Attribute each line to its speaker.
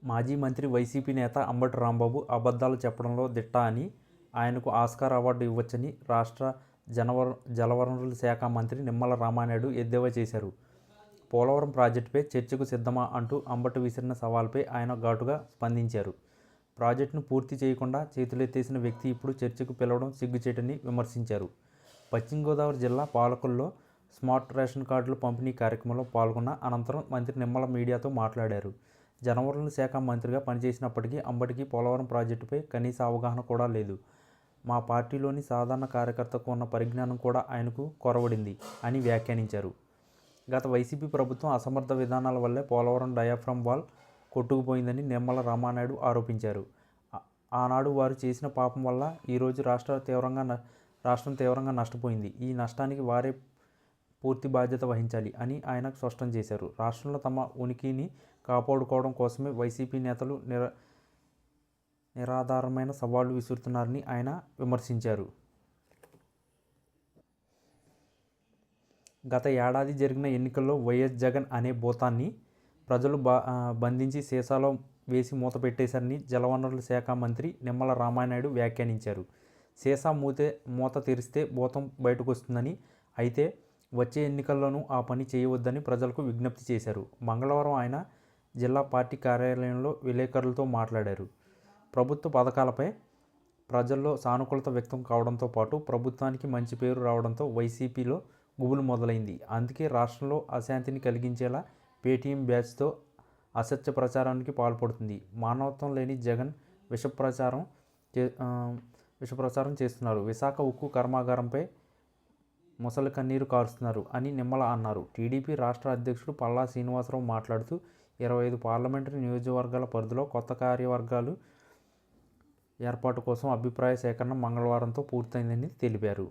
Speaker 1: మాజీ మంత్రి వైసీపీ నేత అంబటి రాంబాబు అబద్ధాలు చెప్పడంలో దిట్ట అని, ఆయనకు ఆస్కార్ అవార్డు ఇవ్వొచ్చని రాష్ట్ర జలవనరుల శాఖ మంత్రి నిమ్మల రామానాయుడు ఎద్దేవా చేశారు. పోలవరం ప్రాజెక్టుపై చర్చకు సిద్ధమా అంటూ అంబటి విసిరిన సవాల్పై ఆయన ఘాటుగా స్పందించారు. ప్రాజెక్టును పూర్తి చేయకుండా చేతులెత్తేసిన వ్యక్తి ఇప్పుడు చర్చకు పిలవడం సిగ్గుచేటని విమర్శించారు. పశ్చిమ గోదావరి జిల్లా పాలకొల్లో స్మార్ట్ రేషన్ కార్డుల పంపిణీ కార్యక్రమంలో పాల్గొన్న అనంతరం మంత్రి నిమ్మల మీడియాతో మాట్లాడారు. జలవనరుల శాఖ మంత్రిగా పనిచేసినప్పటికీ అంబటికి పోలవరం ప్రాజెక్టుపై కనీస అవగాహన కూడా లేదు. మా పార్టీలోని సాధారణ కార్యకర్తకు ఉన్న పరిజ్ఞానం కూడా ఆయనకు కొరవడింది అని వ్యాఖ్యానించారు. గత వైసీపీ ప్రభుత్వం అసమర్థ విధానాల వల్లే పోలవరం డయాఫ్రమ్ వాల్ కొట్టుకుపోయిందని నిమ్మల రామానాయుడు ఆరోపించారు. ఆనాడు వారు చేసిన పాపం వల్ల ఈరోజు రాష్ట్రం తీవ్రంగా నష్టపోయింది. ఈ నష్టానికి వారే పూర్తి బాధ్యత వహించాలి అని ఆయన స్పష్టం చేశారు. రాష్ట్రంలో తమ ఉనికిని కాపాడుకోవడం కోసమే వైసీపీ నేతలు నిరాధారమైన సవాళ్లు విసురుతున్నారని ఆయన విమర్శించారు. గత ఏడాది జరిగిన ఎన్నికల్లో వైఎస్ జగన్ అనే భూతాన్ని ప్రజలు బంధించి సీసాలో వేసి మూత పెట్టేశారని జలవనరుల శాఖ మంత్రి నిమ్మల రామానాయుడు వ్యాఖ్యానించారు. సీసా మూత తెరిస్తే భూతం బయటకు వస్తుందని, అయితే వచ్చే ఎన్నికల్లోనూ ఆ పని చేయవద్దని ప్రజలకు విజ్ఞప్తి చేశారు. మంగళవారం ఆయన జిల్లా పార్టీ కార్యాలయంలో విలేకరులతో మాట్లాడారు. ప్రభుత్వ పథకాలపై ప్రజల్లో సానుకూలత వ్యక్తం కావడంతో పాటు ప్రభుత్వానికి మంచి పేరు రావడంతో వైసీపీలో గుబులు మొదలైంది. అందుకే రాష్ట్రంలో అశాంతిని కలిగించేలా పేటీఎం బ్యాచ్తో అసత్య ప్రచారానికి పాల్పడుతుంది. మానవత్వం లేని జగన్ విషప్రచారం చేస్తున్నారు. విశాఖ ఉక్కు కర్మాగారంపై ముసలి కన్నీరు కారుస్తున్నారు అని నిమ్మల అన్నారు. టీడీపీ రాష్ట్ర అధ్యక్షుడు పల్లా శ్రీనివాసరావు మాట్లాడుతూ 25 పార్లమెంటరీ నియోజకవర్గాల పరిధిలో కొత్త కార్యవర్గాలు ఏర్పాటు కోసం అభిప్రాయ సేకరణ మంగళవారంతో పూర్తయిందని తెలిపారు.